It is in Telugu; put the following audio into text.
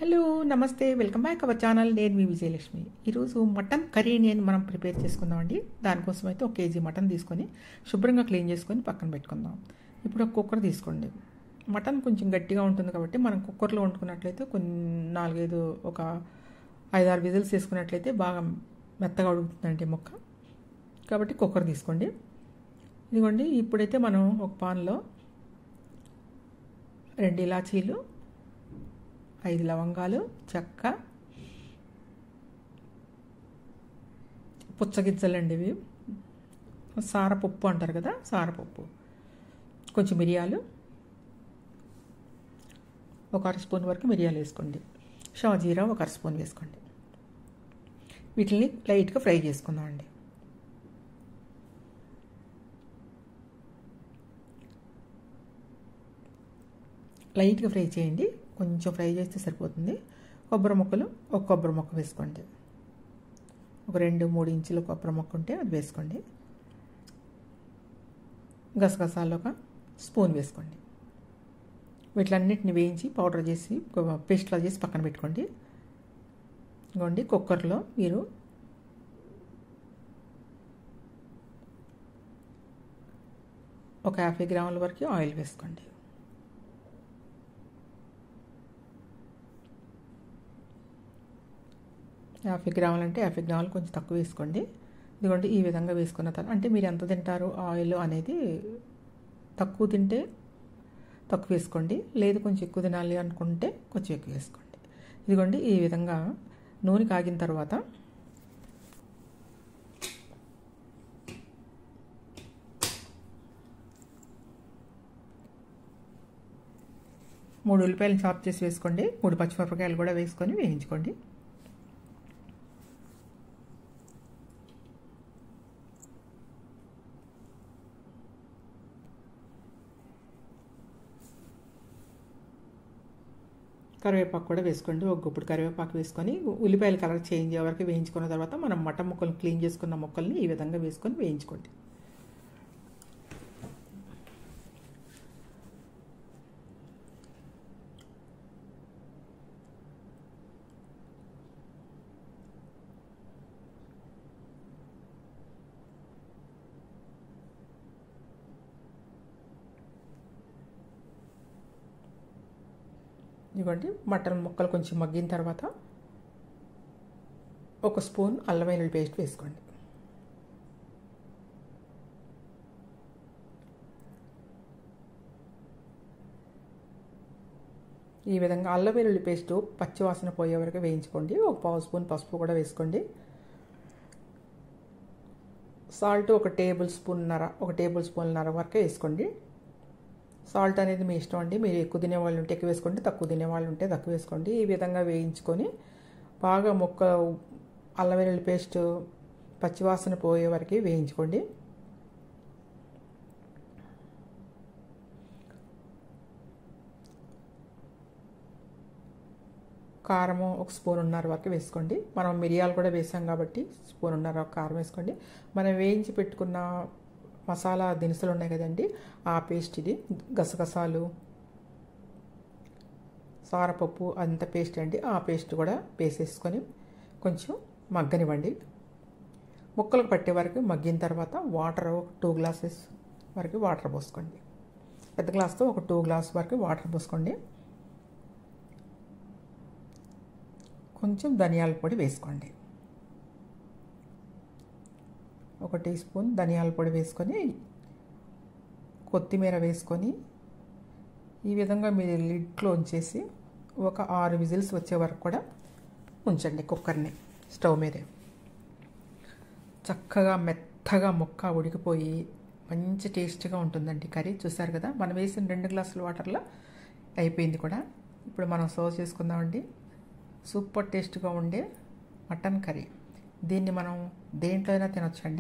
హలో నమస్తే వెల్కమ్ బ్యాక్ అవర్ ఛానల్. నేను మీ విజయలక్ష్మి. ఈరోజు మటన్ కర్రీని మనం ప్రిపేర్ చేసుకుందామండి. దానికోసం అయితే 1 కేజీ మటన్ తీసుకొని శుభ్రంగా క్లీన్ చేసుకొని పక్కన పెట్టుకుందాం. ఇప్పుడు ఒక కుక్కర్ తీసుకోండి. మటన్ కొంచెం గట్టిగా ఉంటుంది కాబట్టి మనం కుక్కర్లో వండుకున్నట్లయితే ఒక 5-6 విజిల్స్ వేసుకున్నట్లయితే బాగా మెత్తగా ఉడుకుతుందండి ముక్క. కాబట్టి కుక్కర్ తీసుకోండి. ఇదిగోండి, ఇప్పుడైతే మనం ఒక పాన్లో 2 ఇలాచీలు, 5 లవంగాలు, చెక్క, పుచ్చగిజ్జలండి ఇవి, సారపప్పు అంటారు కదా, సారపప్పు, కొంచెం మిరియాలు, ఒక 1/2 స్పూన్ వరకు మిరియాలు వేసుకోండి. షాజీరా ఒక 1/2 స్పూన్ వేసుకోండి. వీటిని లైట్గా ఫ్రై చేసుకుందామండి. లైట్గా ఫ్రై చేయండి, కొంచెం ఫ్రై చేస్తే సరిపోతుంది. కొబ్బరి ముక్కలు, ఒక కొబ్బరి ముక్క వేసుకోండి. ఒక 2-3 ఇంచుల కొబ్బరి ముక్క ఉంటే అది వేసుకోండి. గసగసాలు ఒక స్పూన్ వేసుకోండి. వీటిలన్నిటిని వేయించి పౌడర్ చేసి పేస్ట్లా చేసి పక్కన పెట్టుకోండి. ఇదిగోండి, కుక్కర్లో మీరు ఒక 50 గ్రాముల వరకు ఆయిల్ వేసుకోండి. యాభై గ్రాములంటే 50 గ్రాములు కొంచెం తక్కువ వేసుకోండి. ఇదిగోండి, ఈ విధంగా వేసుకున్న తర్వాత అంటే మీరు ఎంత తింటారు ఆయిల్ అనేది, తక్కువ తింటే తక్కువ వేసుకోండి, లేదు కొంచెం ఎక్కువ తినాలి అనుకుంటే కొంచెం ఎక్కువ వేసుకోండి. ఇదిగోండి, ఈ విధంగా నూనె కాగిన తర్వాత 3 ఉల్లిపాయలు చాప్ చేసి వేసుకోండి. 3 పచ్చిమిరపకాయలు కూడా వేసుకొని వేయించుకోండి. కరివేపాకు కూడా వేసుకోండి. ఒక గుప్పుడు కరివేపాకు వేసుకొని ఉల్లిపాయల కలర్ చేంజ్ అయ్యే వరకు వేయించుకున్న తర్వాత మనం మటన్ ముక్కలు క్లీన్ చేసుకున్న ముక్కల్ని ఈ విధంగా వేసుకొని వేయించుకోండి. ఇదిగోండి, మటన్ ముక్కలు కొంచెం మగ్గిన తర్వాత 1 స్పూన్ అల్లం వెల్లుల్లి పేస్ట్ వేసుకోండి. ఈ విధంగా అల్లం వెల్లుల్లి పేస్ట్ పచ్చివాసన పోయే వరకు వేయించుకోండి. 1/4 స్పూన్ పసుపు కూడా వేసుకోండి. సాల్ట్ 1 టేబుల్ స్పూన్నర వరకు వేసుకోండి. సాల్ట్ అనేది మీ ఇష్టం అండి. మీరు ఎక్కువ తినేవాళ్ళు ఉంటే ఎక్కువ వేసుకోండి, తక్కువ తినేవాళ్ళు ఉంటే తక్కువ వేసుకోండి. ఈ విధంగా వేయించుకొని బాగా అల్లం వెల్లుల్లి పేస్ట్ పచ్చివాసన పోయే వరకు వేయించుకోండి. కారము 1 స్పూన్నర వరకు వేసుకోండి. మనం మిరియాలు కూడా వేసాం కాబట్టి 1 స్పూన్నర కారం వేసుకోండి. మనం వేయించి పెట్టుకున్న మసాలా దినుసులు ఉన్నాయి కదండి, ఆ పేస్ట్ ఇది. గసగసాలు, సారపప్పు అంత పేస్ట్ అండి, ఆ పేస్ట్ కూడా వేసేసుకొని కొంచెం మగ్గనివ్వండి. ముక్కలకు పట్టే వరకు మగ్గిన తర్వాత వాటర్ 2 గ్లాసెస్ వరకు వాటర్ పోసుకోండి. పెద్ద గ్లాస్తో 2 గ్లాస్ వరకు వాటర్ పోసుకోండి. కొంచెం ధనియాల పొడి వేసుకోండి. 1 టీ స్పూన్ ధనియాల పొడి వేసుకొని కొత్తిమీర వేసుకొని ఈ విధంగా మీరు లిడ్లో ఉంచేసి ఒక 6 విజిల్స్ వచ్చే వరకు కూడా ఉంచండి కుక్కర్ని స్టవ్ మీదే. చక్కగా మెత్తగా ముక్క ఉడికిపోయి మంచి టేస్ట్గా ఉంటుందండి కర్రీ. చూసారు కదా, మనం వేసిన 2 గ్లాసుల వాటర్లో అయిపోయింది కూడా. ఇప్పుడు మనం సర్వ్ చేసుకుందామండి. సూపర్ టేస్ట్గా ఉండే మటన్ కర్రీ. దీన్ని మనం దేంట్లో అయినా తినొచ్చండి.